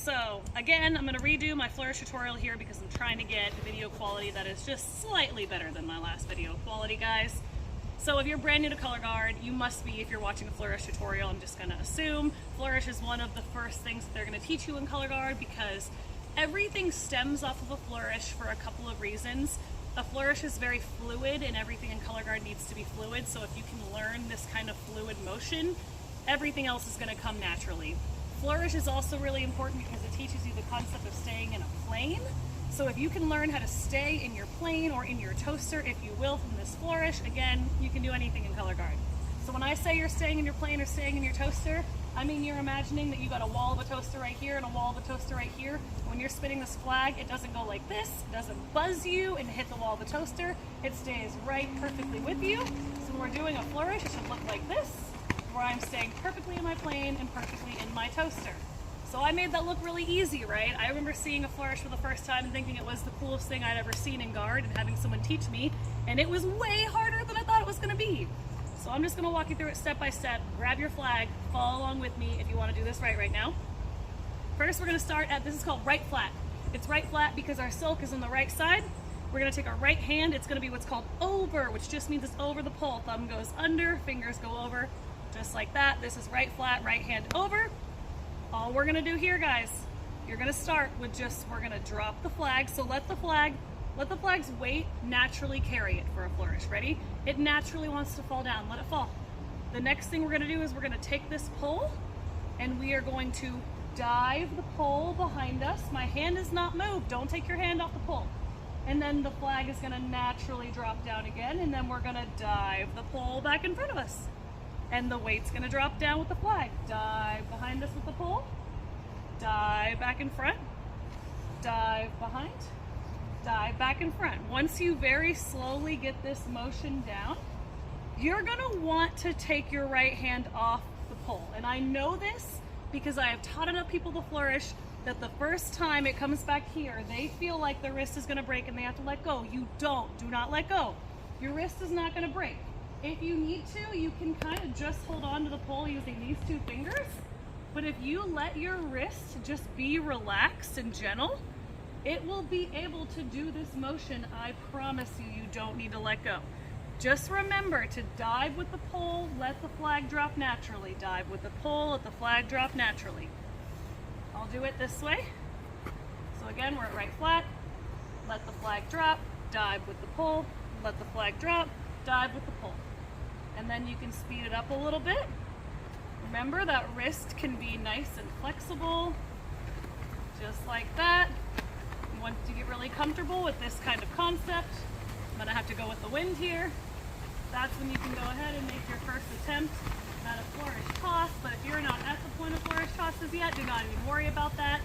So again, I'm gonna redo my Flourish tutorial here because I'm trying to get video quality that is just slightly better than my last video quality, guys. So if you're brand new to color guard, you must be if you're watching a Flourish tutorial. I'm just gonna assume Flourish is one of the first things that they're gonna teach you in color guard because everything stems off of a Flourish for a couple of reasons. A Flourish is very fluid and everything in color guard needs to be fluid. So if you can learn this kind of fluid motion, everything else is gonna come naturally. Flourish is also really important because it teaches you the concept of staying in a plane. So if you can learn how to stay in your plane or in your toaster, if you will, from this Flourish, again, you can do anything in color guard. So when I say you're staying in your plane or staying in your toaster, I mean you're imagining that you got a wall of a toaster right here and a wall of a toaster right here. When you're spinning this flag, it doesn't go like this, it doesn't buzz you and hit the wall of the toaster. It stays right perfectly with you. So when we're doing a Flourish, it should look like this, where I'm staying perfectly in my plane and perfectly in my toaster. So I made that look really easy, right? I remember seeing a Flourish for the first time and thinking it was the coolest thing I'd ever seen in guard and having someone teach me, and it was way harder than I thought it was gonna be. So I'm just gonna walk you through it step by step. Grab your flag, follow along with me if you wanna do this right now. First, we're gonna start at, this is called right flat. It's right flat because our silk is on the right side. We're gonna take our right hand, it's gonna be what's called over, which just means it's over the pole. Thumb goes under, fingers go over, just like that. This is right flat, right hand over. All we're gonna do here, guys, you're gonna start with just, we're gonna drop the flag. So let the flag's weight naturally carry it for a Flourish. Ready? It naturally wants to fall down, let it fall. The next thing we're gonna do is we're gonna take this pole and we are going to dive the pole behind us. My hand is not moved, don't take your hand off the pole. And then the flag is gonna naturally drop down again, and then we're gonna dive the pole back in front of us. And the weight's gonna drop down with the flag. Dive behind us with the pole, dive back in front, dive behind, dive back in front. Once you very slowly get this motion down, you're gonna want to take your right hand off the pole. And I know this because I have taught enough people to Flourish that the first time it comes back here, they feel like the wrist is gonna break and they have to let go. You don't, do not let go. Your wrist is not gonna break. If you need to, you can kind of just hold on to the pole using these two fingers. But if you let your wrist just be relaxed and gentle, it will be able to do this motion. I promise you, you don't need to let go. Just remember to dive with the pole, let the flag drop naturally. Dive with the pole, let the flag drop naturally. I'll do it this way. So again, we're at right flat, let the flag drop, dive with the pole, let the flag drop, dive with the pole. And then you can speed it up a little bit. Remember that wrist can be nice and flexible, just like that. Once you get really comfortable with this kind of concept, I'm gonna have to go with the wind here. That's when you can go ahead and make your first attempt at a Flourish toss. But if you're not at the point of Flourish tosses yet, do not even worry about that.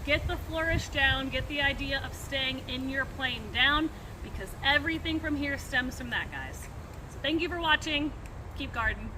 Get the Flourish down, get the idea of staying in your plane down, because everything from here stems from that, guys. So thank you for watching. Keep guarding.